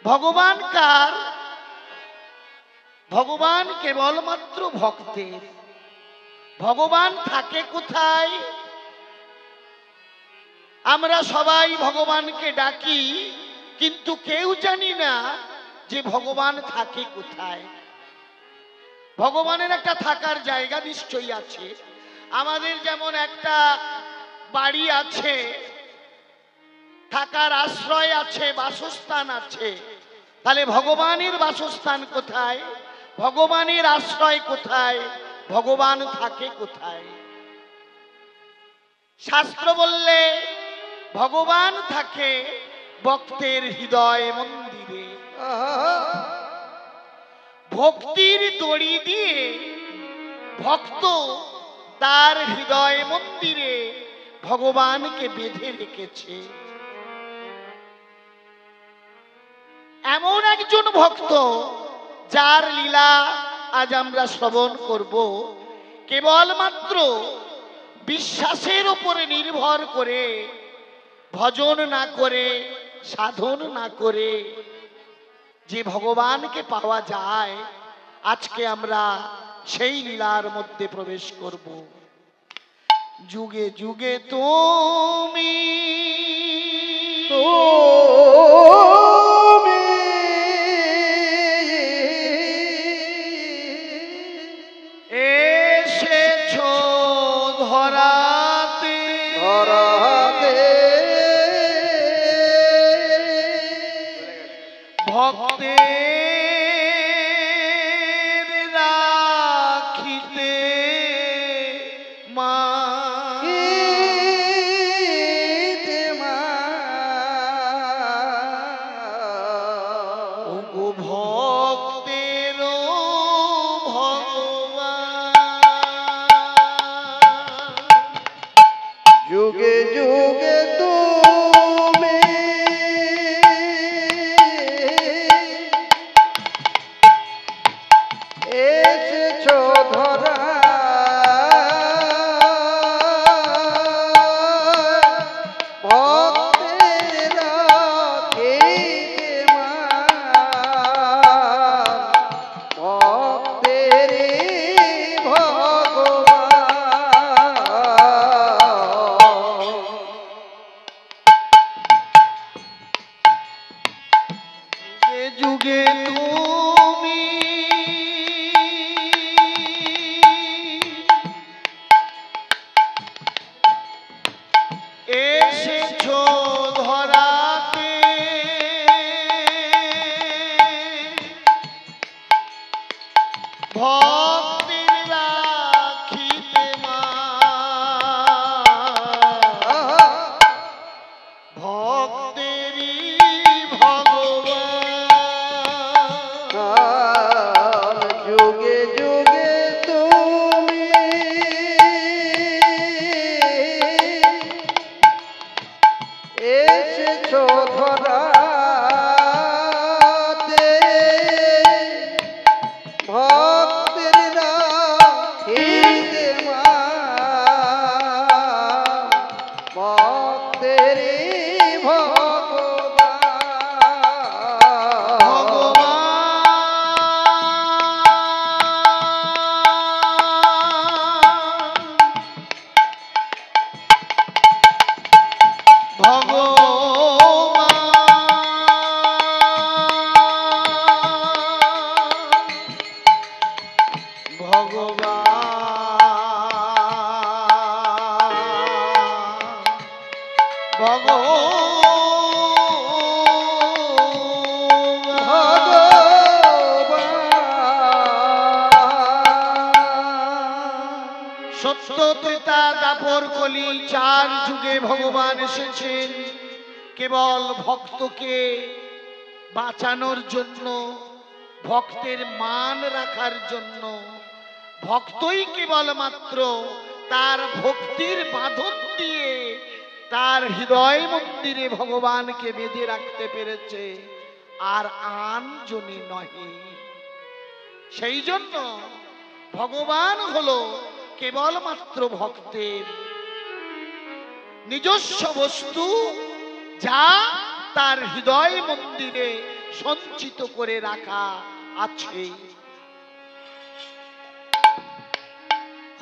ভগবান কার? ভগবান কেবলমাত্র ভক্তের। ভগবান থাকে কোথায়? আমরা সবাই ভগবানকে ডাকি, কিন্তু কেউ জানি না যে ভগবান থাকে কোথায়। ভগবানের একটা থাকার জায়গা নিশ্চয়ই আছে। আমাদের যেমন একটা বাড়ি আছে, থাকার আশ্রয় আছে, বাসস্থান আছে, তাহলে ভগবানের বাসস্থান কোথায়? ভগবানের আশ্রয় কোথায়? ভগবান থাকে কোথায়? শাস্ত্র বললে ভগবান থাকে ভক্তের হৃদয় মন্দিরে। ভক্তির দড়ি দিয়ে ভক্ত তার হৃদয় মন্দিরে ভগবানকে বেঁধে রেখেছে। এমন একজন ভক্ত যার লীলা আজ আমরা শ্রবণ করব, কেবলমাত্র বিশ্বাসের উপরে নির্ভর করে, ভজন না করে, সাধন না করে যে ভগবানকে পাওয়া যায়, আজকে আমরা সেই লীলার মধ্যে প্রবেশ করব। যুগে যুগে তুমি এসেছো ধরাতে, ভক্তের রাখিতে মা। ওগো ভক্তের ভগবান, যুগে যুগে তুমি এসেছো ধরা, ভক্তের রাখিতে মা, ভক্তের যুগে তুমি এসেছো ধরাতে, ভক্তের রাখিতে মা, ভক্তেরই ভগবান। যুগে যুগে তুমি এসেছো ধরাতে, ভক্তের রাখিতে মা, ভক্তের সত্য ত্রেতা দাপর কলি চার যুগে ভগবান এসেছেন কেবল ভক্তকে বাঁচানোর জন্য, ভক্তের মান রাখার জন্য। ভক্তই কেবলমাত্র তার ভক্তির বাঁধন দিয়ে তার হৃদয় মন্দিরে ভগবানকে বেঁধে রাখতে পেরেছে, আর আন জনে নহে। সেই জন্য ভগবান হলো কেবলমাত্র ভক্তের নিজস্ব বস্তু, যা তার হৃদয় মন্দিরে সঞ্চিত করে রাখা আছে।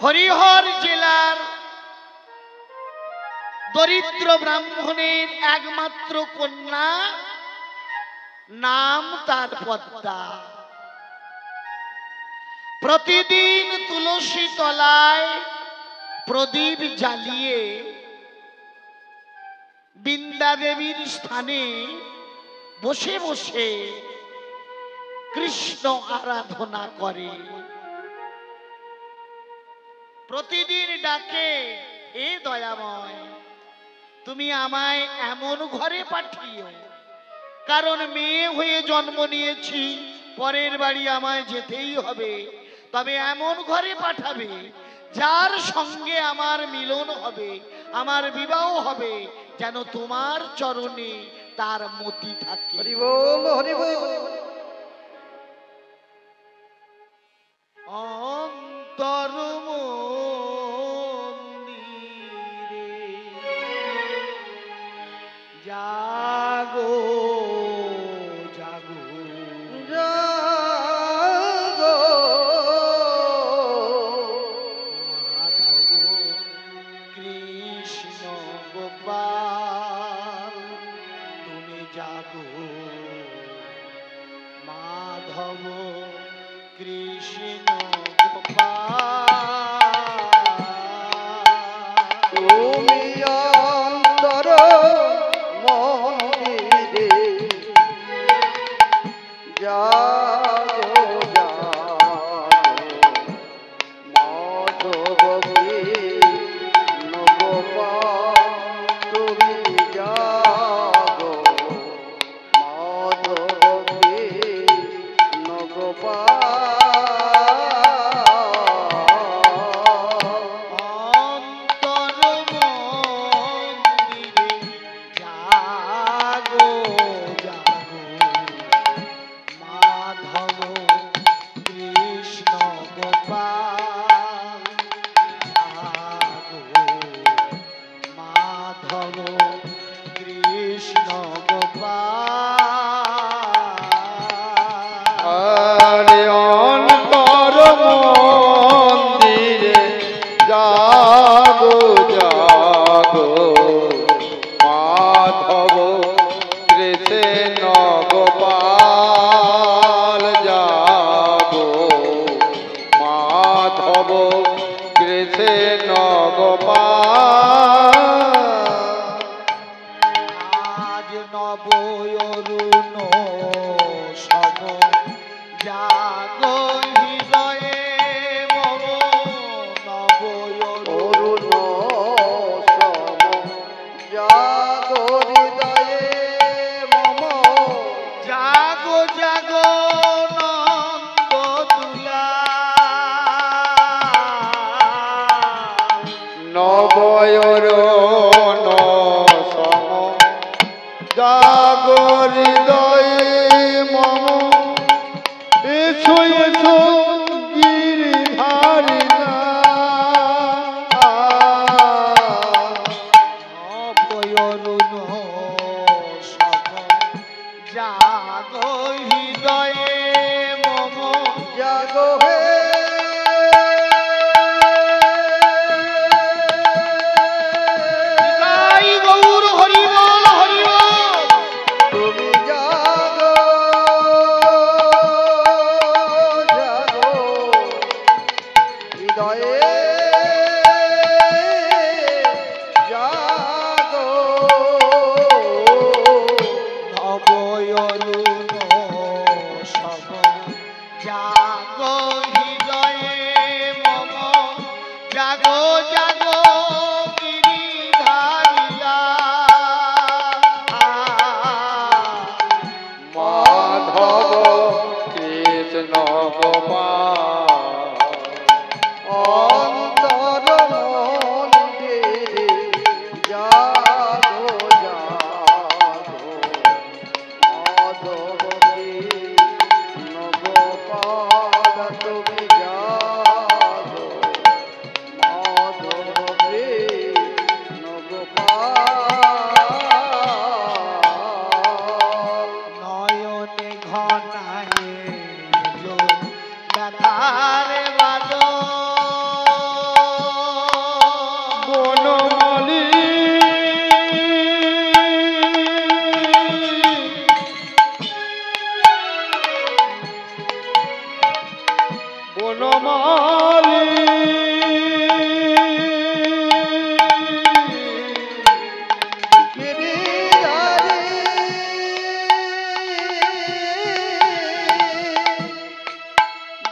হরিহর জেলার দরিদ্র ব্রাহ্মণের একমাত্র কন্যা, নাম তার পদ্মা। প্রতিদিন তুলসী তলায় প্রদীপ জ্বালিয়ে বৃন্দা দেবীর স্থানে বসে বসে কৃষ্ণ আরাধনা করে। প্রতিদিন ডাকে, হে দয়াময়, তুমি আমায় এমন ঘরে পাঠিও, কারণ মেয়ে হয়ে জন্ম নিয়েছি, পরের বাড়ি আমায় যেতেই হবে, তবে এমন ঘরে পাঠাবে যার সঙ্গে আমার মিলন হবে, আমার বিবাহ হবে, যেন তোমার চরণে তার মতি থাকে। হরি বল, হরি বল। অন্তর মন্দিরে জাগো জাগো জাগো মাধব কৃষ্ণ গোপাল, তুমি জাগো মাধব কৃষ্ণ গোপাল। তুমি অন্তর মন্দিরে জাগো জাগো মাধব কৃষ্ণ গোপাল, তুমি জাগো মাধব কৃষ্ণ গোপাল। অন্তর মন্দিরে জাগো জাগো মাধব কৃষ্ণ গোপাল, জাগো মাধব কৃষ্ণ গোপাল। আরে অন্তর মন্দিরে জাগো জাগো মাধব কৃষ্ণ গোপাল, জাগো মাধব কৃষ্ণ গোপাল। আজ নব অরুণ সম জাগো হৃদয়ে মম, নব অরুণ অরুণ সম জাগো হৃদয়ে মম, জাগো জাগো নন্দ তুলা, নবয়রণ সম জাগো হৃদয়ে মম, এসো এসো গিরিধারী নবয়রুণ সম জাগো হৃদয়ে মম, জাগো হে তাই গৌর হরি বল হরি বল। তুমি জাগো জাগো হৃদয়ে জাগো নবয়রুণ সম জাগো হৃদয়ে মম, জাগো জাগো গিরিধারিয়া, মাধব কৃষ্ণ গোপাল। অন্তর মন্দিরে জাগো জাগো মাধব কৃষ্ণ গোপাল, তুমি জাগো মাধব কৃষ্ণ গোপাল। নয়ন ঘনায় এলো ব্যথার বাদল। বনমালী বনমালী গিরিধারী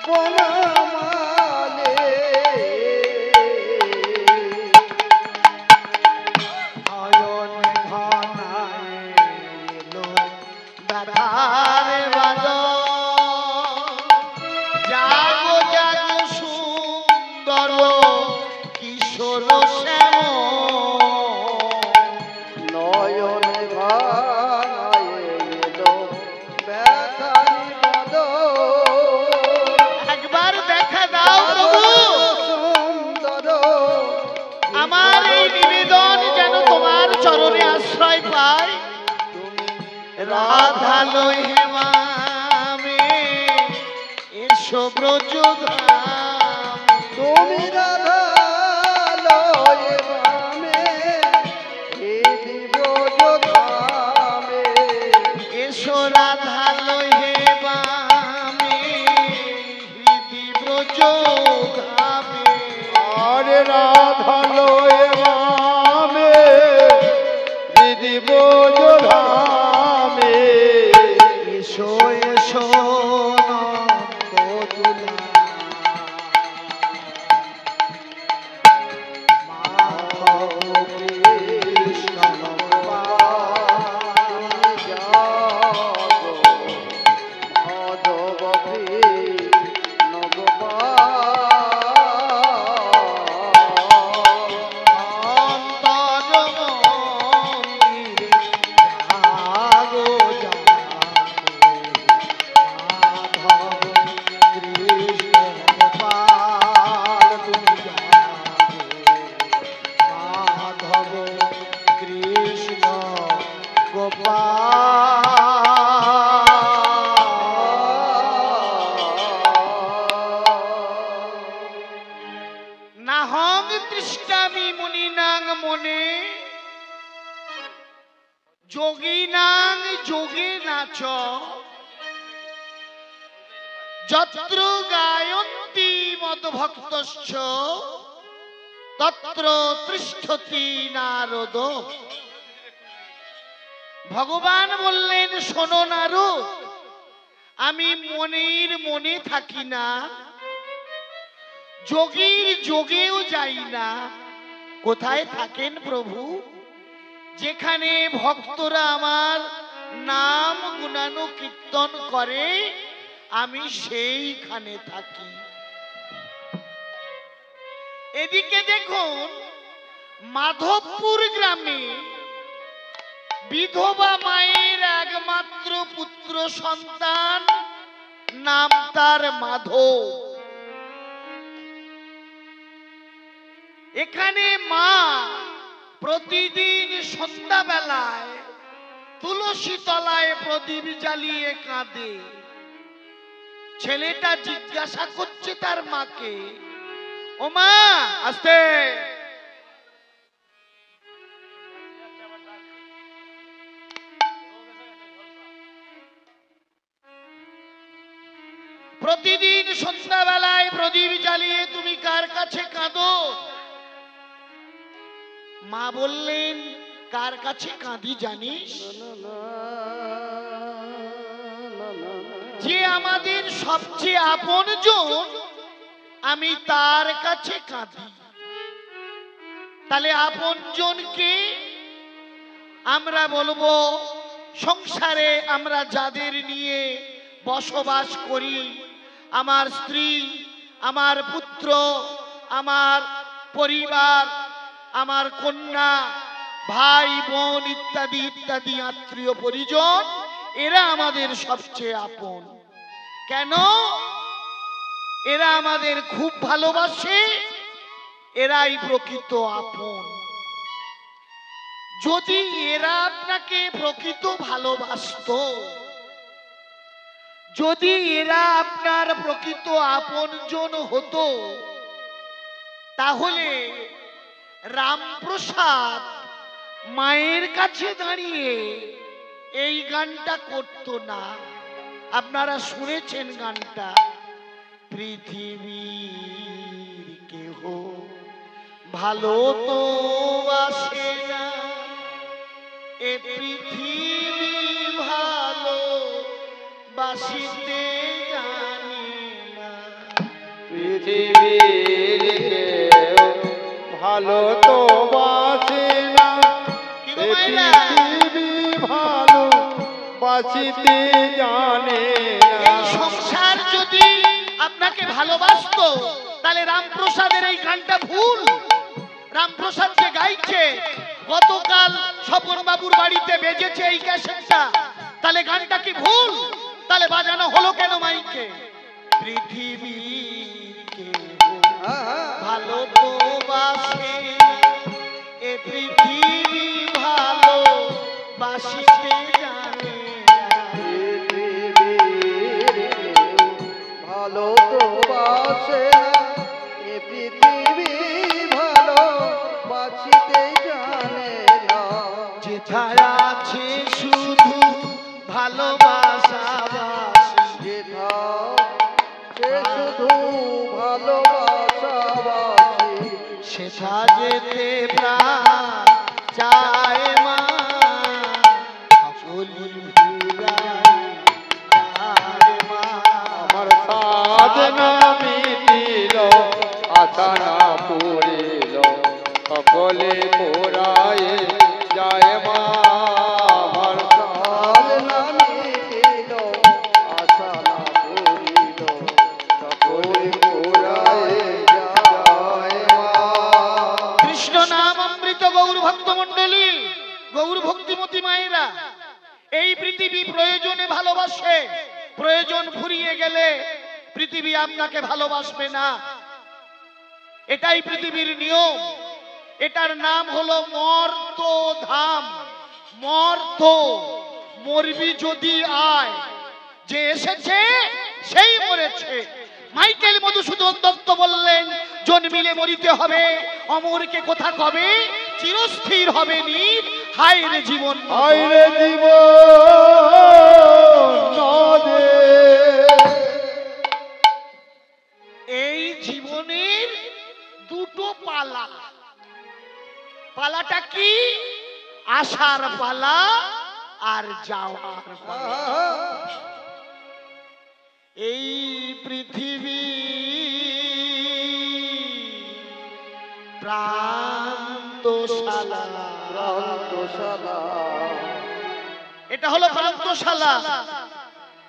বনমালী নয়ন ঘনায় এলো ব্যথার বাদল। জাগো জাগো সুন্দর কিশোর শ্যাম, নয়ন ভাঙায় এলো ব্যথারি বাদল। একবার দেখা দাও প্রভু। সুন্দর আমার এই নিবেদন যেন তোমার চরণে আশ্রয় পায়। রাধা লই হেমামে এসো ব্রজধাম। তুমি রাধা লয়ে বামে হৃদি ব্রজধামে। এসো রাধা লই হেমামে হৃদি ব্রজধামে। আরে রাধা লয়ে বামে হৃদি ব্রজধামে। এসো এসো নন্দদুলা মাধব কৃষ্ণ তুমি যাগো মাধব কৃষ্ণ গোপাল। অন্তর মন্দিরে জাগো জাগো মাধব কৃষ্ণ গোপাল। তুমি জাগো মাধব কৃষ্ণ গোপাল। নাহং তৃষ্টামি মুনিনাং মনে যোগিনাং যোগে নাচ যত্র গায়ন্তি মদ্ভক্তশ্চ তত্র তৃষ্ঠতি নারদ। ভগবান বললেন, শোনো নারদ, আমি মনের মনে থাকি না, যোগীর যোগেও যাই না। কোথায় থাকেন প্রভু? যেখানে ভক্তরা আমার নাম গুণানু কীর্তন করে আমি সেইখানে থাকি। এদিকে দেখুন, মাধবপুর গ্রামে বিধবা মায়ের একমাত্র পুত্র সন্তান, নাম তার মাধব। এখানে মা প্রতিদিন সন্ধ্যাবেলায় তুলসী তলায় প্রদীপ জ্বালিয়ে কাঁদে। ছেলেটা জিজ্ঞাসা করছে তার মাকে, ও মা, আস্তে, প্রতিদিন সন্ধ্যাবেলায় প্রদীপ জ্বালিয়ে তুমি কার কাছে কাঁদো? মা বললেন, কার কাছে কাঁদি জানিস? যে আমাদের সবচেয়ে আপনজন, আমি তার কাছে কাঁদি। তাহলে আপনজনকে আমরা বলবো, সংসারে আমরা যাদের নিয়ে বসবাস করি, আমার স্ত্রী, আমার পুত্র, আমার পরিবার, আমার কন্যা, ভাই বোন ইত্যাদি ইত্যাদি আত্মীয় পরিজন, এরা আমাদের সবচেয়ে আপন। কেন? এরা আমাদের খুব ভালোবাসে, এরাই প্রকৃত আপন। যদি এরা আপনাকে প্রকৃত ভালোবাসতো, যদি এরা আপনার প্রকৃত আপনজন হতো তাহলে রামপ্রসাদ মায়ের কাছে দাঁড়িয়ে এই গানটা করতো না। আপনারা শুনেছেন গানটা, পৃথিবীর কেহ ভালো তো আসে না, এ পৃথিবী ভালো বাসিতে জানি না। পৃথিবীর কেউ ভালো তো বাসে না, এ পৃথিবী ভালো বাসিতে জানে না। এই সংসার যদি আপনাকে ভালোবাসতো তাহলে রামপ্রসাদের এই গানটা ভুল। রামপ্রসাদ যে গাইছে, গতকাল স্বপন বাবুর বাড়িতে বেজেছে এই ক্যাসেটটা, তাহলে গানটা কি ভুল? তাহলে বাজানো হলো কেন মাইকে? পৃথিবীর কেউ ভালো তো বাসে, এ পৃথিবী ভালো বাসিতে জানে না। পৃথিবীর কেউ ভালো তো বাসে না, এ পৃথিবী ভালো বাসিতে জানে না। যেথায় আছে শুধু ভালোবাসাবাসি, যেথা সে শুধু ভালোবাসাবাসি, সেথা যেতে প্রাণ চায় মা, সকলি ভুলাই তার মা। আমার সাধনা মিটিল, আশা না পুরিল, সকলে পোড়ায় যায় মা। আমার সাধনা মিটিল, আশা না পুরিল, সকলে পোড়ায় যায় মা। কৃষ্ণ নাম অমৃত গৌর ভক্ত মন্ডলী, গৌর ভক্তিমতী মায়েরা, এই পৃথিবী প্রয়োজনে ভালোবাসে, প্রয়োজন ফুরিয়ে গেলে পৃথিবী আপনাকে ভালোবাসবে না। এটাই পৃথিবীর নিয়ম। এটার নাম হলো মর্ত ধাম। মর্ত, মরবি যদি আয়, যে এসেছে সেই মরেছে। মাইকেল মধুসূদন দত্ত বললেন, জন্মিলে মরিতে হবে, অমরকে কোথা কবে, চিরস্থির হবে নীর, হায় রে জীবন, হায় রে জীবন নদে। এই জীবনের দুটো পালা। পালাটা কি? আসার পালা আর যাওয়ার পালা। এই পৃথিবী প্রান্তশালা, প্রান্তশালা, এটা হলো প্রান্তশালা।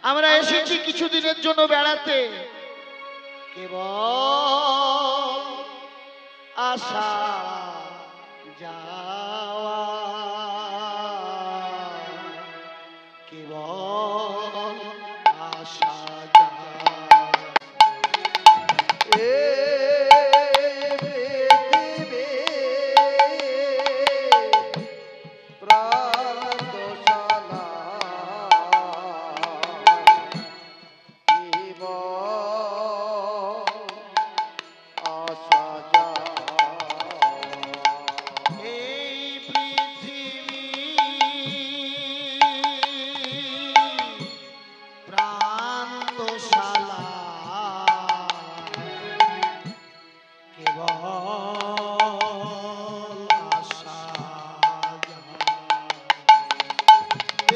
আমরা এসেছি কিছুদিনের জন্য বেড়াতে, কেবল আসা যাওয়া, কেবল আসা যাওয়া। এ পৃথিবী প্রান্তশালা, জীবন আসা যাওয়া। এই পৃথিবী প্রান্তশালা, কেবল আসা যাওয়া।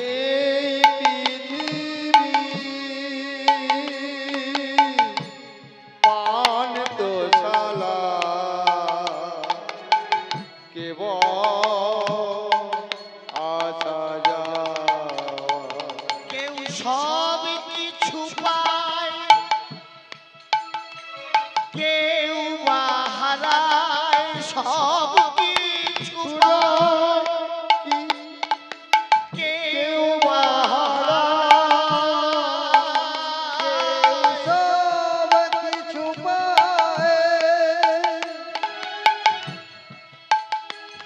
এই পৃথিবী পান্তশালা, কেবল আসা যাওয়া। কেউ সব কিছু পায়, কেউ বা হারায়, সব কিছু পায়, কেউ বা হারায়। সব কিছু পায়,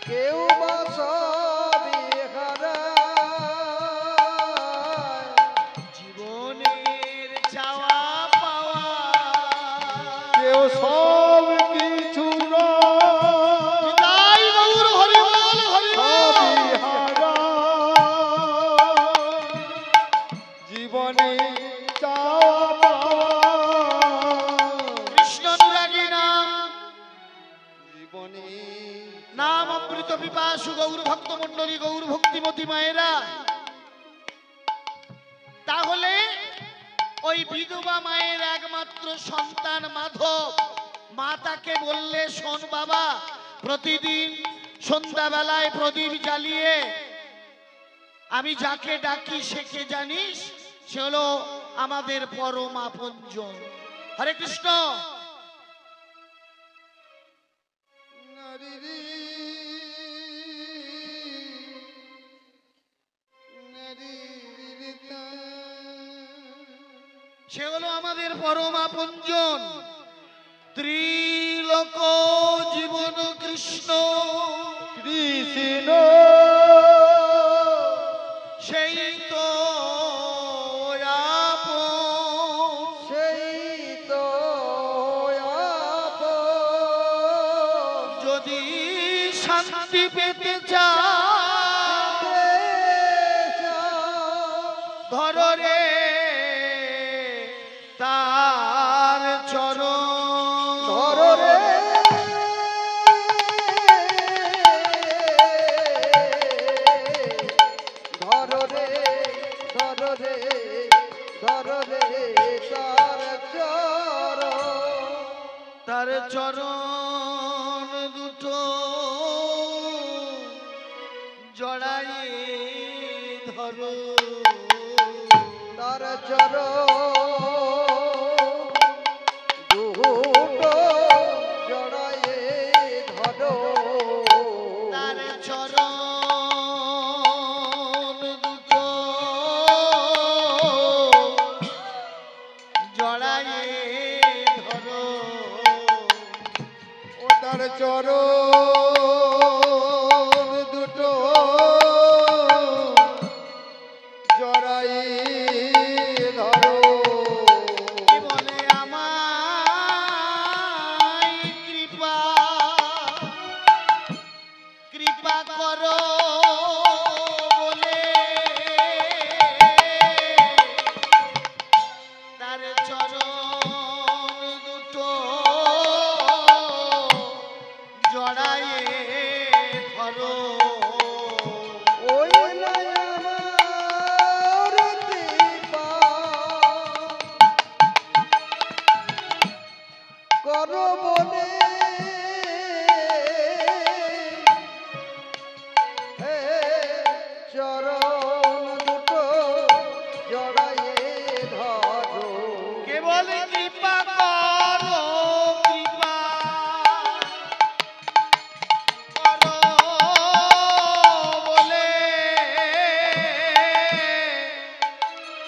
কেউ বা সবই হারায়। জীবনের জীবনে চাওয়া পাওয়া কৃষ্ণ অনুরাগী নাম জীবনে নাম অমৃত পিপাসু গৌর ভক্ত মন্ডলী গৌর ভক্তিমতী মায়েরা। তাহলে ওই বিধবা মায়ের একমাত্র সন্তান মাধব, মা তাকে বললে, শোন বাবা, প্রতিদিন সন্ধ্যাবেলায় প্রদীপ জ্বালিয়ে আমি যাকে ডাকি সে কে জানিস? সে হলো আমাদের পরম আপনজন। হরে কৃষ্ণ। নারী সে হলো আমাদের পরম আপনজন। ত্রিলোক জীবন কৃষ্ণ কৃষ্ণ সেই তো আপন। সেই তো আপন। যদি শান্তি পেতে চাও ধর রে তার চরণ। ধর রে ধর রে ধর রে ধর রে তার চরণ দুটো জড়াইয়ে ধরো। তার চরণ দুটো জড়ায়ে ধরো। তার চরণ দুটো জড়াইয়ে ধরো। ও তার চরণ দুটো জড়ায়ে ধরো। কি বলে আমায় কৃপা কৃপা করো বলে তার চরণ দুটো জড়ায়ে ধরো। ওই নয় আমার কৃপা করো বলে হে চরণ দুটো জড়ায়ে ধরো। কে বলে কৃপা করো, কৃপা করো বলে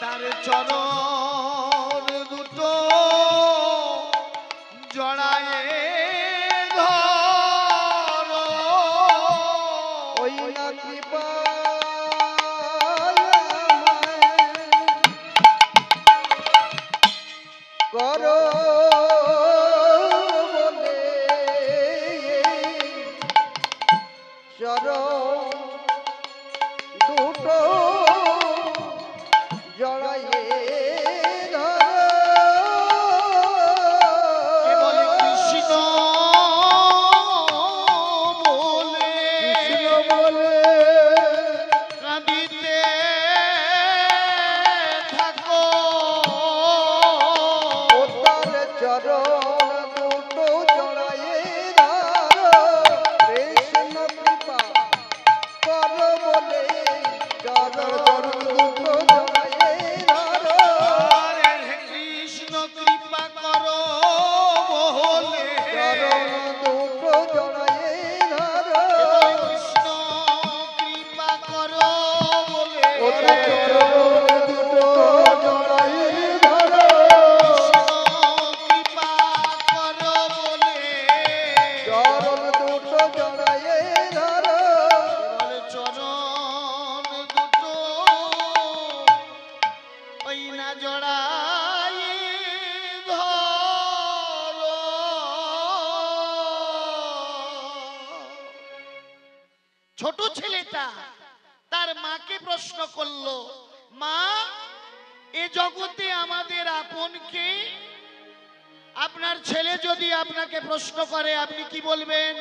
তার চরণ দুটো জড়ায়ে ধরো। ওই না কৃপা করো বলে চরণ দুটো জড়ায়ে ধরো। কে বলে কৃষ্ণ বলে কৃষ্ণ বলে কাঁদিতে থাকো। ও তার চরণ দুটো জড়ায়ে ধরো। কৃষ্ণ কৃপা করো বলে চরণ দুটো জড়ায়ে ধরো। হরে কৃষ্ণ কৃপা করো বলে চরণ দুটো জড়ায়ে ধরো। কৃষ্ণ কৃপা করো বলে ও তার চরণ দুটো জড়ায়ে ধরো। কৃষ্ণ কৃপা করো বলে চরণ দুটো জড়ায়ে ধরো। বলে চরণ দুটো ওই না জড়াই ধরো। ছোট ছেলেটা তার মাকে প্রশ্ন করলো, মা জগতে আমাদের আপন কে? আপনার ছেলে যদি আপনাকে প্রশ্ন করে, আপনি কি বলবেন?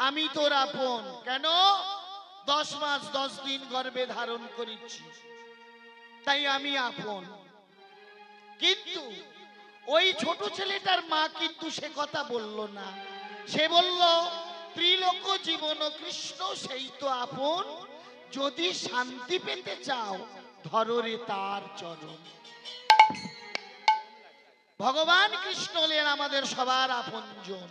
আমি তোর আপন। কেন? 10 মাস 10 দিন গর্ভে ধারণ করেছি, তাই আমি আপন। কিন্তু ওই ছোট ছেলেটার মা কিন্তু সে কথা বলল না। সে বলল, ত্রিলোক জীবন কৃষ্ণ সেই তো আপন, যদি শান্তি পেতে চাও ধররে তার চরণ। ভগবান কৃষ্ণ হলেন আমাদের সবার আপনজন।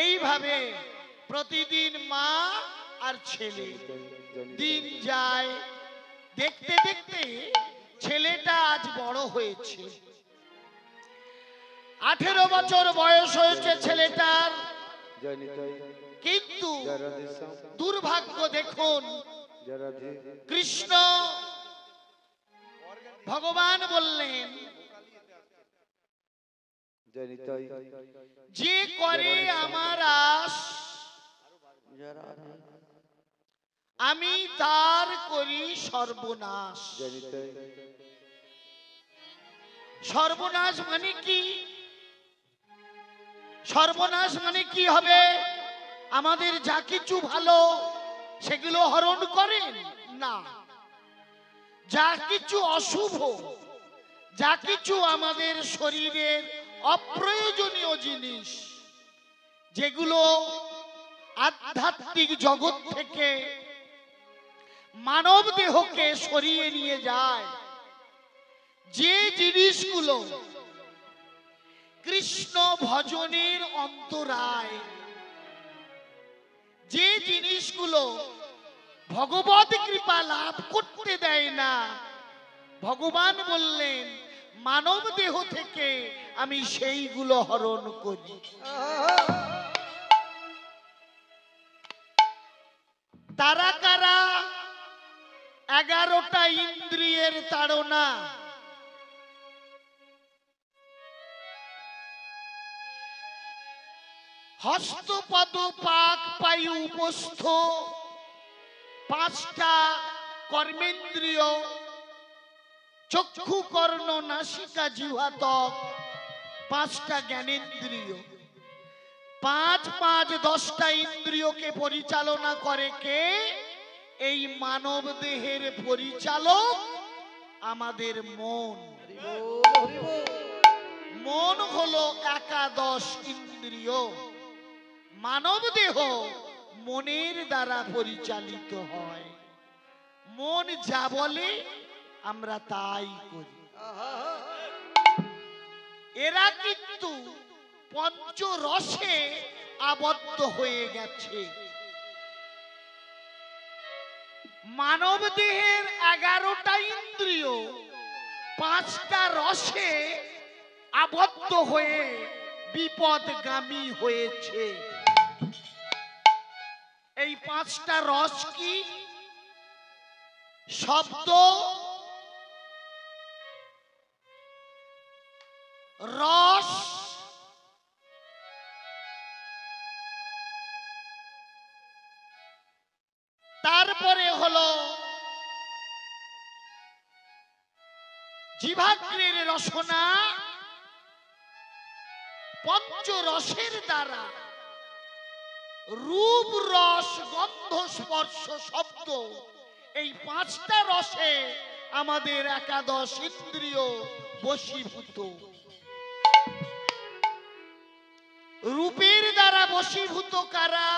এইভাবে প্রতিদিন মা আর ছেলে দিন যায়, দেখতে দেখতে ছেলেটা আজ বড় হয়েছে। 18 বছর বয়স হয়েছে ছেলেটার। কিন্তু দুর্ভাগ্য দেখুন, কৃষ্ণ ভগবান বললেন, যে করে আমার আশ আমি তার করি সর্বনাশ। সর্বনাশ মানে কি? সর্বনাশ মানে কি হবে? আমাদের যা কিছু ভালো সেগুলো হরণ করেন না। যা কিছু অশুভ, যা কিছু আমাদের শরীরের অপ্রয়োজনীয় জিনিস, যেগুলো আধ্যাত্মিক জগৎ থেকে মানব দেহকে সরিয়ে নিয়ে যায়, যে জিনিসগুলো কৃষ্ণ ভজনের অন্তরায়, যে জিনিসগুলো ভগবত কৃপা লাভ করতে দেয় না, ভগবান বললেন মানব দেহ থেকে আমি সেইগুলো হরণ করি। তারা কারা? 11টা ইন্দ্রিয়ের তাড়না। হস্তপদ পাক পায়ু উপস্থ, 5টা কর্মেন্দ্রিয়, চক্ষু কর্ণ নাসিকা জিহ্বা ত্বক, 5টা জ্ঞানেন্দ্রিয়। 5 10টা ইন্দ্রিয়কে পরিচালনা করে কে? এই মানব দেহের পরিচালক আমাদের মন। মন হলো 11 ইন্দ্রিয়। মানব দেহ মনের দ্বারা পরিচালিত হয়। মন যা বলে আমরা তাই করি। এরা কিন্তু পঞ্চরসে আবদ্ধ হয়ে গেছে। মানব দেহের 11টা ইন্দ্রিয় 5টা রসে আবদ্ধ হয়ে বিপদগামী হয়েছে। এই 5টা রস কি? শব্দ, রস, তারপরে হলো জিহ্বাগ্রের রসনা। পঞ্চরসের দ্বারা রূপ, রস, গন্ধ, স্পর্শ, শব্দ, এই 5টা রসে আমাদের 11 ইন্দ্রিয় বশীভূত। রূপের দ্বারা বশীভূত কারা?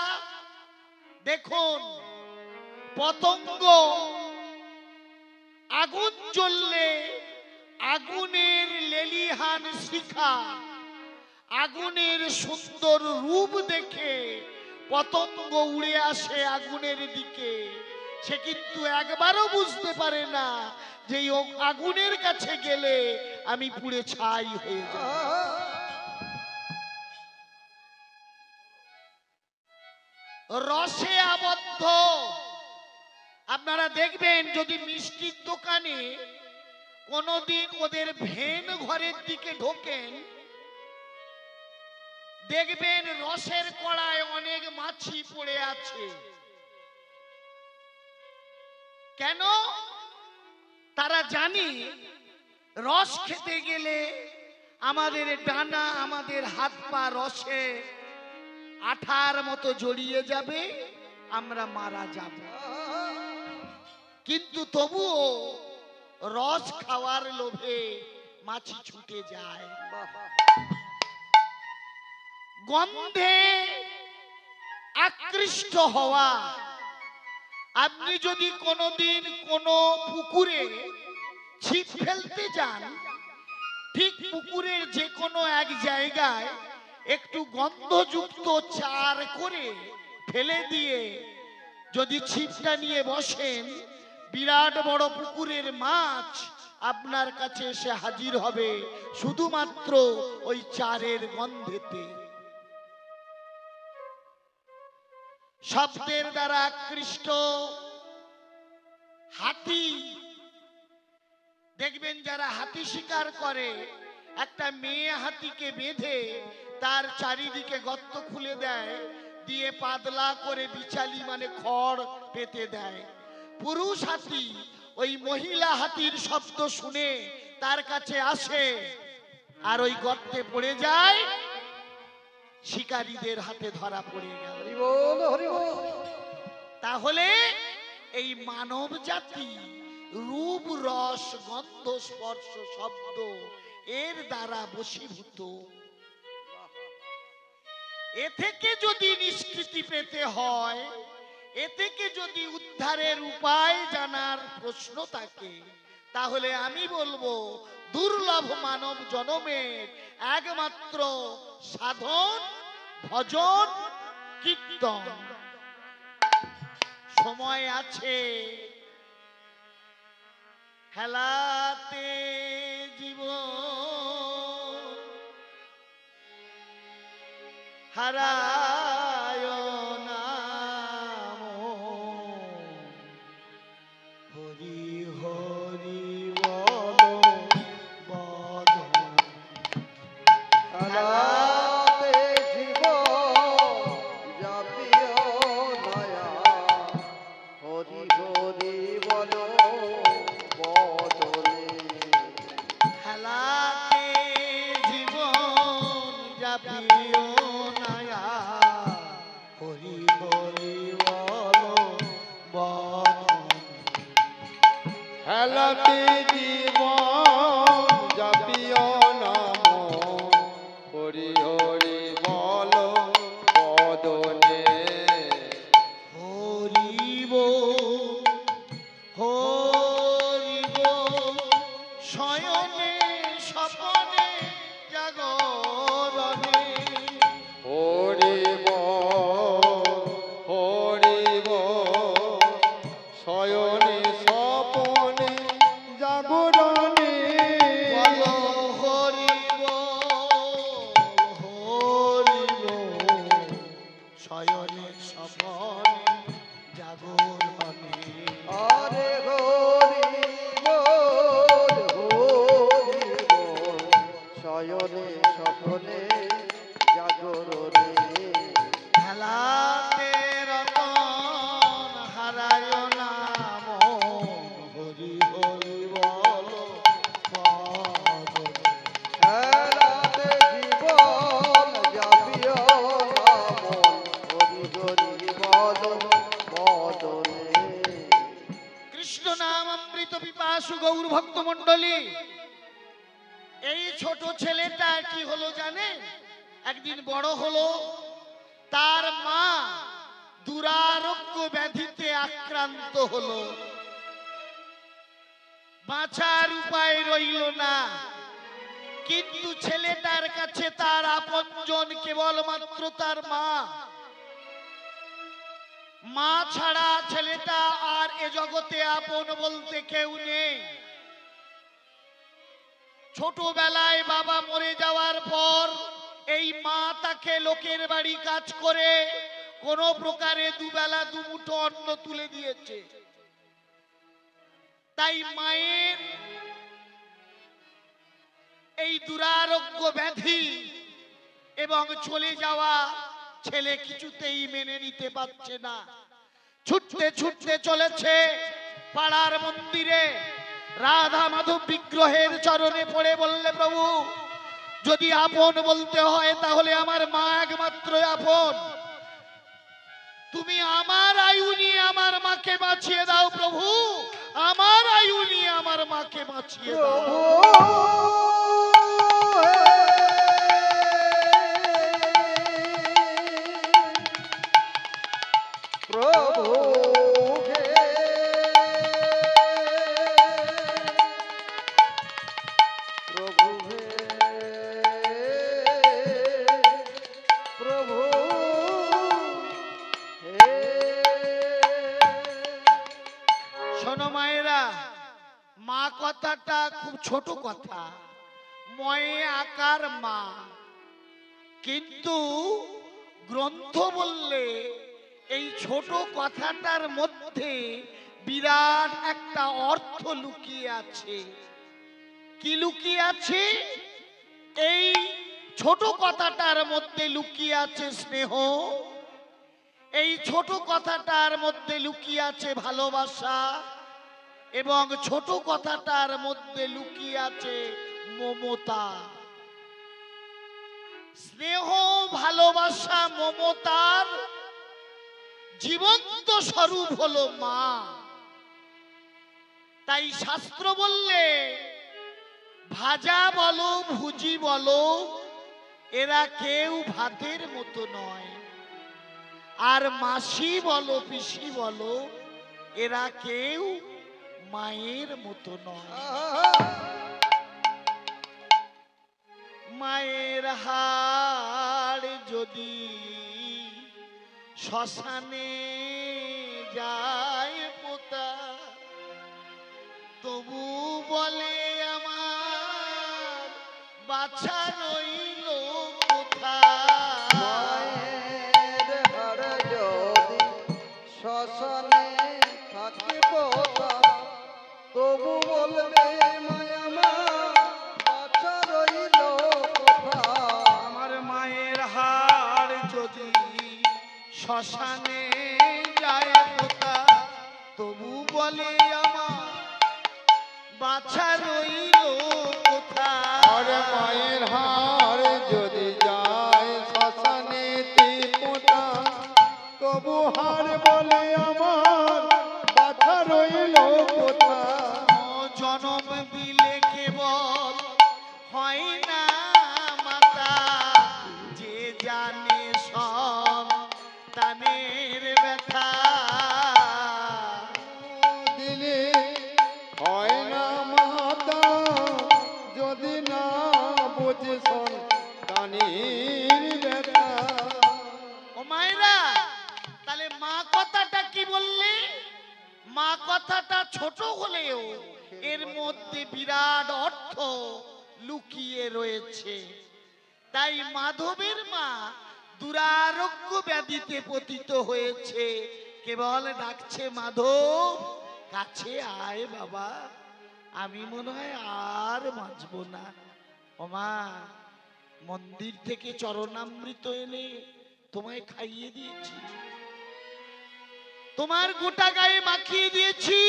দেখুন, পতঙ্গ আগুন জ্বললে আগুনের লেলিহান শিখা, আগুনের সুন্দর রূপ দেখে পতঙ্গ উড়ে আসে আগুনের দিকে। সে কিন্তু একবারও বুঝতে পারে না যে আগুনের কাছে গেলে আমি পুড়ে ছাই হয়ে যাব। রসে আবদ্ধ। আপনারা দেখবেন, যদি মিষ্টির দোকানে কোনদিন ওদের ভেন ঘরের দিকে ঢোকেন, দেখবেন রসের কড়ায় অনেক মাছি পড়ে আছে। কেন? তারা জানি রস খেতে গেলে আমাদের ডানা আমাদের হাত পা রসে আঠার মতো জড়িয়ে যাবে, আমরা মারা যাব। কিন্তু তবুও রস খাওয়ার লোভে মাছি ছুটে যায়। গন্ধে আকৃষ্ট হওয়া। আপনি যদি কোনোদিন কোনো পুকুরে ছিপ ফেলতে যান, ঠিক পুকুরের যে কোনো এক জায়গায় একটু গন্ধযুক্ত চার করে ফেলে দিয়ে যদি ছিপটা নিয়ে বসেন, বিরাট বড় পুকুরের মাছ আপনার কাছে এসে হাজির হবে শুধুমাত্র ওই চারের গন্ধেতে। শব্দের দ্বারা আকৃষ্ট হাতি, দেখবেন যারা হাতি শিকার করে, একটা মেয়ে হাতিকে বেঁধে তার চারিদিকে গর্ত খুলে দেয়, দিয়ে পাতলা করে বিচালি মানে খড় পেতে দেয়। পুরুষ হাতি ওই মহিলা হাতির শব্দ শুনে তার কাছে আসে আর ওই গর্তে পড়ে যায়, শিকারীদের হাতে ধরা পড়ে গেল। তাহলে এই মানব জাতি রূপ রস গন্ধ স্পর্শ শব্দ এর দ্বারা বশীভূত। এ থেকে যদি নিষ্কৃতি পেতে হয়, এ থেকে যদি উদ্ধারের উপায় জানার প্রশ্ন থাকে, তাহলে আমি বলবো দুর্লভ মানব জনমের একমাত্র সাধন ভজন কীর্তন। সময় আছে, হেলাতে জীবন হারায় না হরি হরি বলো বদন। হেলাতে জীবন যাপিও নয়া, হরি হরি বলো বদনে। হেলাতে জীবন যাপিও নয়া, হরি হরি বলো বদন। হেলাতে জীবন যাপিও নাম, হরি হরি বলো বদনে। হরিব হরিব শয়নে স্বপনে জাগরণে। হরি শয়নে স্বপনে জাগরণে। বলো হরিব হরিব শয়নে স্বপনে জাগরণে। আরে হরি বল, শয়নে স্বপনে জাগরণে। হেলাতে রতন হারায় নাম, হরি হরি বলো বদনে। হেলাতে জীবন যাপিও নাম, হরি হরি বলো বদনে। কৃষ্ণ নাম অমৃত পিপাসু গৌর ভক্ত মন্ডলী, এই ছোট ছেলেটা কি হলো জানেন? একদিন বড় হলো, তার মা দুরারোগ্য ব্যাধিতে আক্রান্ত হলো, বাঁচার উপায় রইল না। কিন্তু ছেলেটার কাছে তার আপনজন কেবলমাত্র তার মা। মা ছাড়া ছেলেটা আর এ জগতে আপন বলতে কেউ নেই। ছোটবেলায় বাবা মরে যাওয়ার পর এই মা তাকে লোকের বাড়ি কাজ করে কোনো প্রকারে দুবেলা দুমুঠো অন্ন তুলে দিয়েছে। তাই মায়ের এই দুরারোগ্য ব্যাধি এবং চলে যাওয়া ছেলে কিছুতেই মেনে নিতে পারছে না। ছুটতে ছুটতে চলেছে পাড়ার মন্দিরে, রাধা মাধব বিগ্রহের চরণে পড়ে বললে, প্রভু যদি আপন বলতে হয় তাহলে আমার মা একমাত্র আপন। তুমি আমার আয়ু নিয়ে আমার মাকে বাঁচিয়ে দাও প্রভু, আমার আয়ু নিয়ে আমার মাকে বাঁচিয়ে দাও। প্রভু প্রভু শোনো মায়েরা, মা কথাটা খুব ছোট কথা, ময়ে আকার মা, কিন্তু গ্রন্থ বললে এই ছোট কথাটার মধ্যে বিরাট একটা অর্থ লুকিয়ে আছে। কি লুকিয়ে আছে? এই ছোট কথাটার মধ্যে লুকিয়ে আছে স্নেহ, এই ছোট কথাটার মধ্যে লুকিয়ে আছে ভালোবাসা, এবং ছোট কথাটার মধ্যে লুকিয়ে আছে মমতা। স্নেহ, ভালোবাসা, মমতার জীবন্ত স্বরূপ হলো মা। তাই শাস্ত্র বললে ভাজা বলো ভুজি বলো এরা কেউ ভাতের মতো নয়, আর মাসি বলো পিসি বলো এরা কেউ মায়ের মতো নয়। মায়ের হাড় যদি শ্মশানে যায় পোতা, তবু বলে আমার বাছা রইল কোথায়। মায়ের হাড় যদি শ্মশানে থাকে পোতা, তবু বলবে মায়া মা বাছা রইল কোথায়। আমার মায়ের হাড় যদি শ্মশানে যায় পোতা, তবু বলে আমার বাছা রইল কোথায়। আরে মায়ের হাড় যদি যায় শ্মশানে পোতা, তবু হাড় বলে আমার বাছা রইল কোথায়। জনম দিলে কেবল হয় না মাতা, যে জানে সন্তানের ব্যথা। দিলে হয় না মাতা, যদি না বুঝে সন্তানের ব্যথা। ও মায়েরা, তাহলে মা কথাটা কি বললে? মা কথাটা ছোট হলেও এর মধ্যে বিরাট অর্থ লুকিয়ে রয়েছে। তাই মাধবের মা দুরারোগ্য ব্যাধিতে পতিত হয়েছে, কেবল ডাকছে মাধব কাছে আয় বাবা, আমি মনে হয় আর বাঁচবো না। ও মা, মন্দির থেকে চরণামৃত এনে তোমায় খাইয়ে দিয়েছি, তোমার গোটা গায়ে মাখিয়ে দিয়েছি,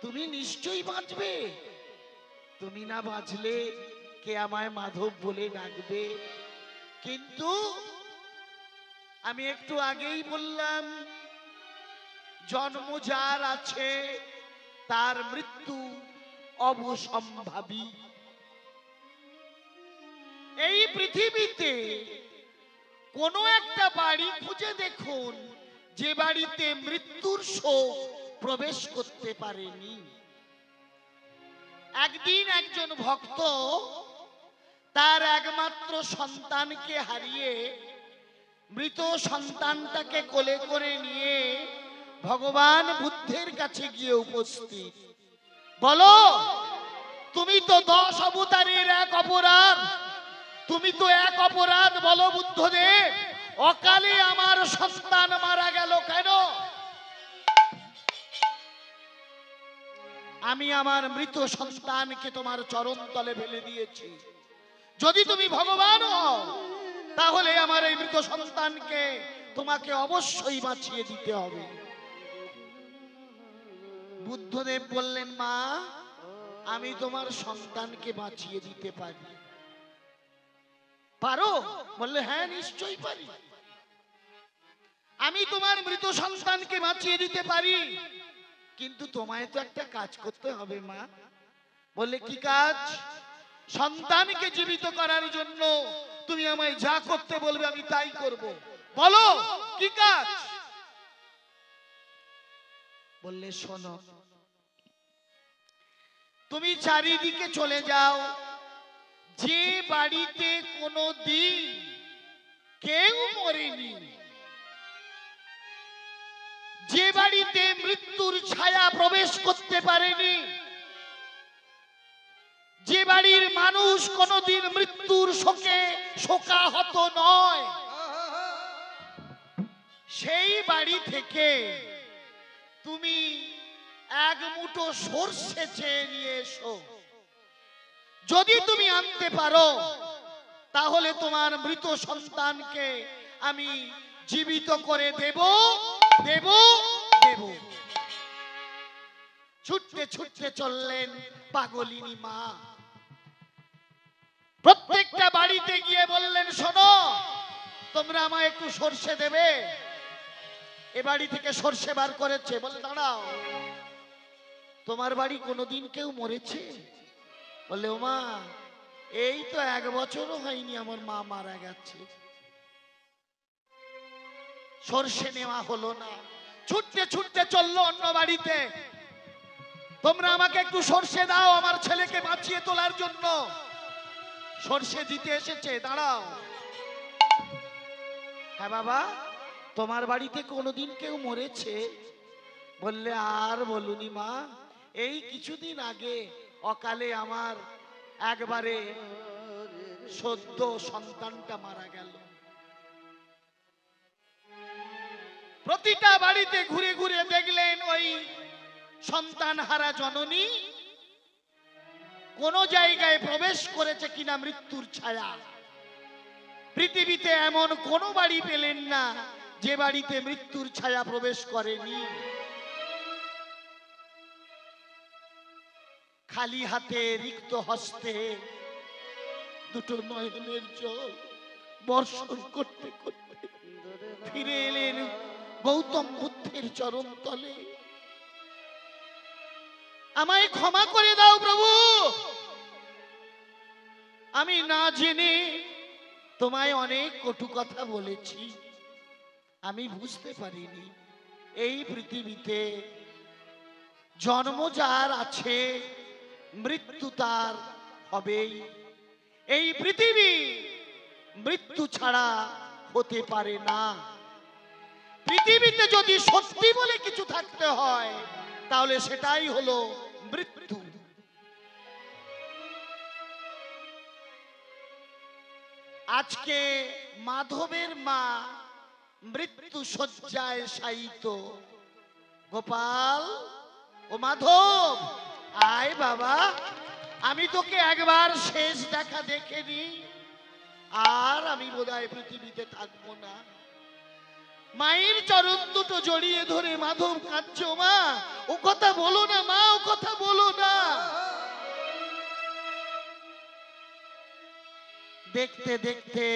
তুমি নিশ্চয়ই বাঁচবে। তুমি না বাঁচলে কে আমায় মাধব বলে ডাকবে? কিন্তু আমি একটু আগেই বললাম, জন্ম যার আছে তার মৃত্যু অবসম্ভাবী। এই পৃথিবীতে কোনো একটা বাড়ি খুঁজে দেখুন যে বাড়িতে মৃত্যুর শোক প্রবেশ করতে পারেনি। একদিন একজন ভক্ত তার একমাত্র সন্তানকে হারিয়ে মৃত সন্তানটাকে কোলে করে নিয়ে ভগবান বুদ্ধের কাছে গিয়ে উপস্থিত। বলো, তুমি তো 10 অবতারের এক অপরাধ, তুমি তো এক অপরাধ, বলো বুদ্ধদেব, অকালে আমার সন্তান মারা গেল কেন? আমি আমার মৃত সন্তানকে তোমার চরণ তলে ফেলে দিয়েছি। যদি তুমি ভগবান হও তাহলে আমার এই মৃত সন্তানকে তোমাকে অবশ্যই বাঁচিয়ে দিতে হবে। বুদ্ধদেব বললেন, মা আমি তোমার সন্তানকে বাঁচিয়ে দিতে পারি। পারো? বললে, হ্যাঁ নিশ্চয়ই পারি। আমি তোমার মৃত সন্তানকে বাঁচিয়ে দিতে পারি, কিন্তু তোমায় তো একটা কাজ করতে হবে মা। বললে, কি কাজ? সন্তানকে জীবিত করার জন্য তুমি আমায় যা করতে বলবে আমি তাই করব। বলো কি কাজ? বললে, শোনো, তুমি চারিদিকে চলে যাও, যে বাড়িতে কোনোদিন কেউ মরেনি, যে বাড়িতে মৃত্যুর ছায়া প্রবেশ করতে পারেনি, যে বাড়ির মানুষ কোনোদিন মৃত্যুর শোকে শোকাহত নয়, সেই বাড়ি থেকে তুমি এক মুঠো সরষে চেয়ে নিয়ে এসো। যদি তুমি আনতে পারো তাহলে তোমার মৃত সন্তানকে আমি জীবিত করে দেব দেব দেব। ছুটতে ছুটতে চললেন পাগলিনী মা। প্রত্যেকটা বাড়িতে গিয়ে বললেন, শোনো, তোমরা আমায় একটু সরষে দেবে। এ বাড়ি থেকে সরষে বার করেছে। বলে, দাঁড়াও, তোমার বাড়ি কোনোদিন কেউ মরেছে? বললে, ও মা, এই তো 1 বছরও হয়নি আমার মা মারা গেছে। সরষে নেওয়া হলো না। ছুটতে ছুটতে চললো অন্য বাড়িতে, তোমরা আমাকে একটু সরষে দাও আমার ছেলেকে বাঁচিয়ে তোলার জন্য। সরষে দিতে এসেছে। দাঁড়াও, হ্যাঁ বাবা, তোমার বাড়িতে কোনোদিন কেউ মরেছে? বললে, আর বলুনি মা, এই কিছুদিন আগে অকালে আমার একবারে সদ্য সন্তানটা মারা গেল। প্রতিটা বাড়িতে ঘুরে ঘুরে দেখলেন ওই সন্তান হারা জননী কোন জায়গায় প্রবেশ করেছে কিনা মৃত্যুর ছায়া। পৃথিবীতে এমন কোন বাড়ি পেলেন না যে বাড়িতে মৃত্যুর ছায়া প্রবেশ করেনি। খালি হাতে রিক্ত হস্তে দুটো নয়নের জল বর্ষণ করতে করতে ফিরে এলেন গৌতম বুদ্ধের চরণ তলে। আমায় ক্ষমা করে দাও প্রভু, আমি না জেনে তোমায় অনেক কটু কথা বলেছি, আমি বুঝতে পারিনি এই পৃথিবীতে জন্ম যার আছে মৃত্যু তার হবেই। এই পৃথিবী মৃত্যু ছাড়া হতে পারে না। পৃথিবীতে যদি সত্যি বলে কিছু থাকতে হয় তাহলে সেটাই হলো মৃত্যু। আজকে মাধবের মা মৃত্যু শয্যায় শায়িত। গোপাল, ও মাধব, আয় বাবা, আমি তোকে একবার শেষ দেখা দেখেনি, আর আমি বোধহয় পৃথিবীতে থাকবো না। মায়ের চরণ দুটো জড়িয়ে ধরে মাধব কাঁদছে। ও মা, ও কথা বলো না মা, ও কথা বলো না। দেখতে দেখতে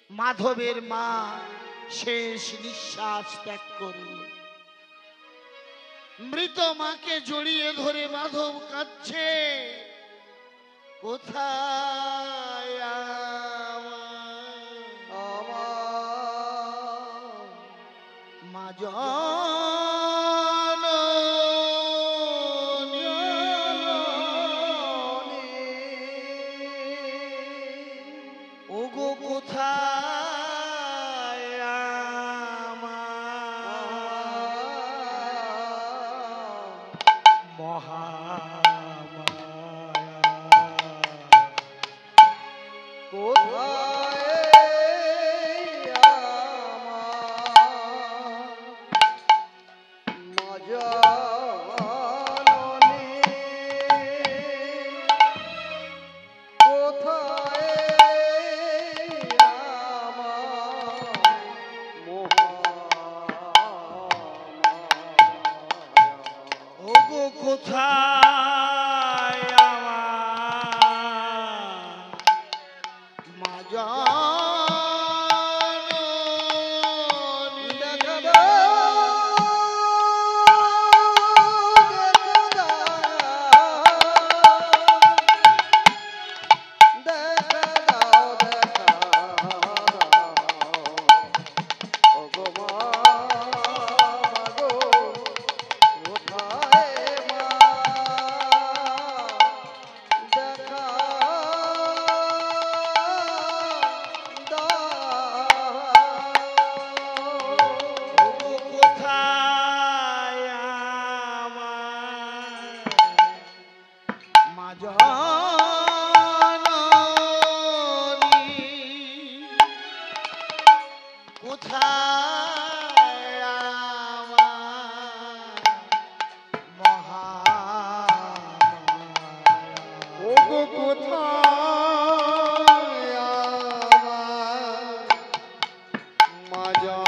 মাধবের মা শেষ নিঃশ্বাস ত্যাগ করল। মৃত মাকে জড়িয়ে ধরে মাধব কাঁদছে। কোথায় মা জননী, ওগো কোথায় মহামায়া, জননী কোথায় আমার মহামায়া? ওগো কোথায় আমার মা জননী?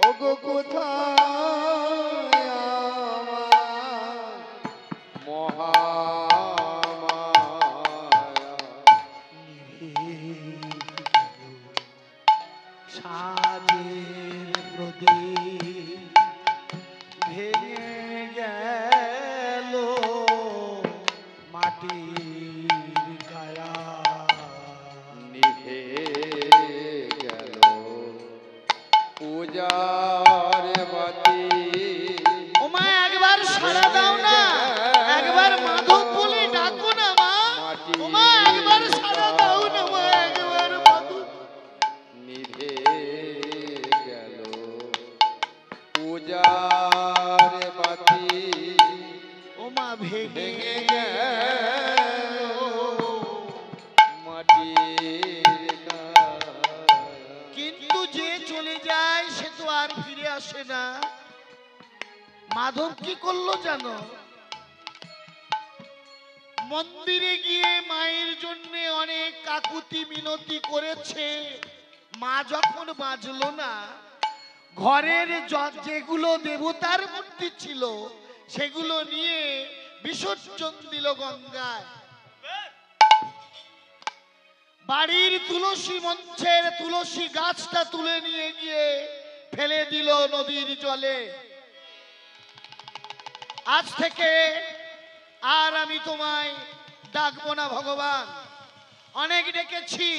ওগো কোথায় আমার মহামায়া? সাজের প্রদীপ ভেঙে গেল মাটির কায়া। নিভে গেল পূজার বাতি। ওমা একবার সারা দাও না, একবার মাধব বলে ডাকো না মা। ওমা একবার সারা দাও না মা, একবার মাধব। নিভে গেল পূজার বাতি। ওমা ভেঙে গেল মাটির কায়া। কিন্তু যে চলে যায় সে তো আর ফিরে আসে না। মাধব কি করলো জানো? মন্দিরে গিয়ে মায়ের জন্য অনেক কাকুতি মিনতি করেছে। মা যখন বাঁচলো না, ঘরের যেগুলো দেবতার মূর্তি ছিল সেগুলো নিয়ে বিসর্জন দিল গঙ্গায়। বাড়ির তুলসী মঞ্চের তুলসী গাছটা তুলে নিয়ে গিয়ে ফেলে দিল নদীর জলে। আজ থেকে আর আমি তোমায় ডাকবো না ভগবান। অনেক ডেকেছি,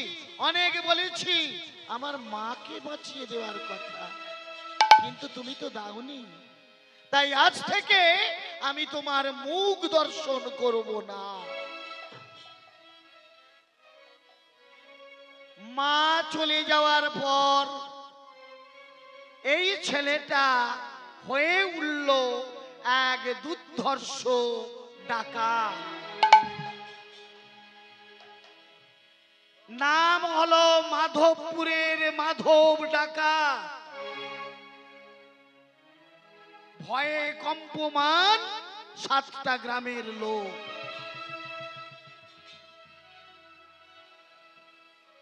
অনেক বলেছি আমার মাকে বাঁচিয়ে দেওয়ার কথা, কিন্তু তুমি তো দাওনি। তাই আজ থেকে আমি তোমার মুখ দর্শন করব না। মা চলে যাওয়ার পর এই ছেলেটা হয়ে উঠল এক দুর্ধর্ষ ডাকাত। নাম হলো মাধবপুরের মাধব ডাকাত। ভয়ে কম্পমান 7টা গ্রামের লোক।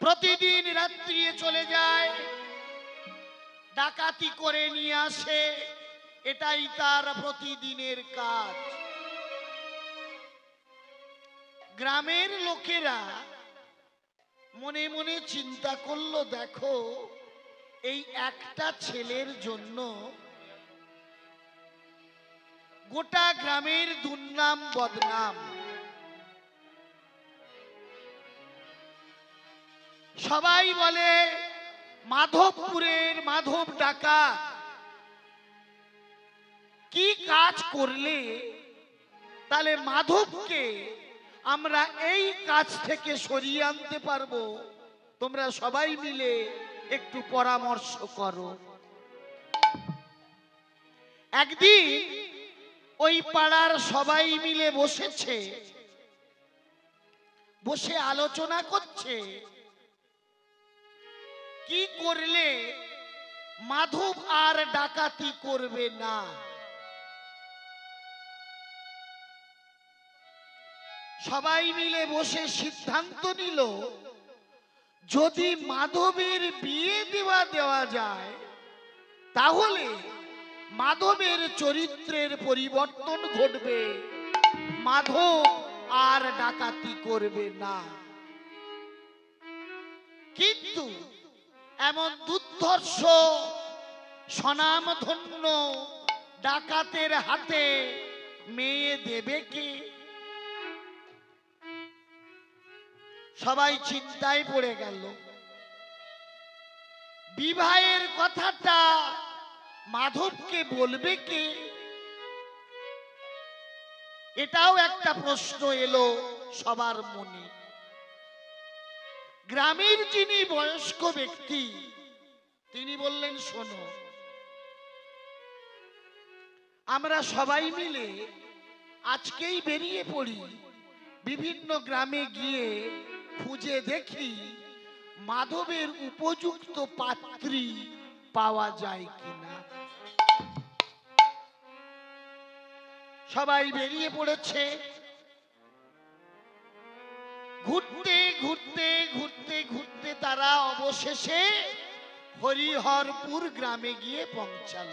প্রতিদিন রাত্রি চলে যায়, ডাকাতি করে নিয়ে আসে। এটাই তার প্রতিদিনের কাজ। গ্রামের লোকেরা মনে মনে চিন্তা করলো, দেখো এই একটা ছেলের জন্য গোটা গ্রামের দুর্নাম বদনাম। সবাই বলে মাধবপুরের মাধব ডাকাত। কি কাজ করলে তাহলে মাধবকে আমরা এই কাজ থেকে সরিয়ে আনতে পারবো? তোমরা সবাই মিলে একটু পরামর্শ করো। একদিন ওই পাড়ার সবাই মিলে বসেছে, বসে আলোচনা করছে কি করলে মাধব আর ডাকাতি করবে না। সবাই মিলে বসে সিদ্ধান্ত নিল, যদি মাধবের বিয়ে দেওয়া যায় তাহলে মাধবের চরিত্রের পরিবর্তন ঘটবে, মাধব আর ডাকাতি করবে না। কিন্তু এমন দুর্ধর্ষ স্বনামধন্য ডাকাতের হাতে মেয়ে দেবে কে? সবাই চিন্তায় পড়ে গেল। বিবাহের কথাটা মাধবকে বলবে কে? এটাও একটা প্রশ্ন এলো সবার মনে। গ্রামের যিনি বয়স্ক ব্যক্তি তিনি বললেন, শোনো, আমরা সবাই মিলে আজকেই বেরিয়ে পড়ি, বিভিন্ন গ্রামে গিয়ে খুঁজে দেখি মাধবের উপযুক্ত পাত্রী পাওয়া যায় কিনা। সবাই বেরিয়ে পড়েছে। ঘুরতে ঘুরতে ঘুরতে ঘুরতে তারা অবশেষে হরিহরপুর গ্রামে গিয়ে পৌঁছাল।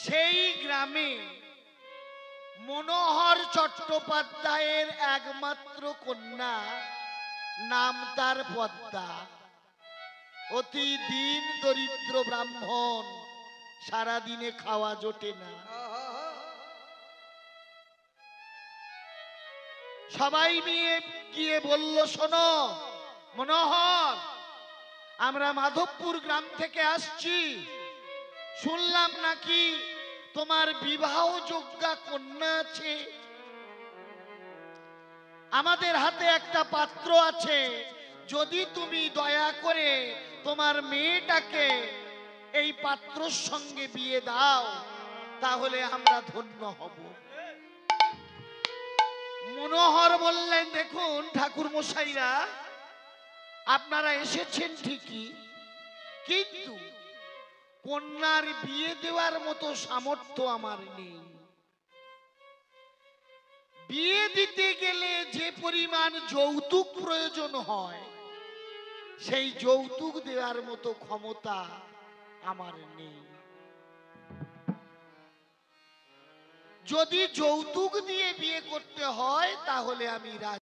সেই গ্রামে মনোহর চট্টোপাধ্যায়ের একমাত্র কন্যা, নাম তার পদ্মা। অতি দিন দরিদ্র ব্রাহ্মণ, সারাদিনে খাওয়া জোটে না। সবাই গিয়ে বলল, শোনো মনোহর, আমরা মাধবপুর গ্রাম থেকে আসছি, শুনলাম নাকি তোমার বিবাহ যোগ্যা কন্যা আছে। আমাদের হাতে একটা পাত্র আছে, যদি তুমি দয়া করে তোমার মেয়েটাকে এই পাত্রর সঙ্গে বিয়ে দাও, তাহলে আমরা ধন্য হব। মনোহর বললেন, দেখুন ঠাকুর মশাইরা, আপনারা এসেছেন ঠিকই, কিন্তু কন্যার বিয়ে দেওয়ার মতো সামর্থ্য আমার নেই। বিয়ে দিতে গেলে যে পরিমাণ যৌতুক প্রয়োজন হয়, সেই যৌতুক দেওয়ার মতো ক্ষমতা আমার নেই। যদি যৌতুক দিয়ে বিয়ে করতে হয়, তাহলে আমি রাজি।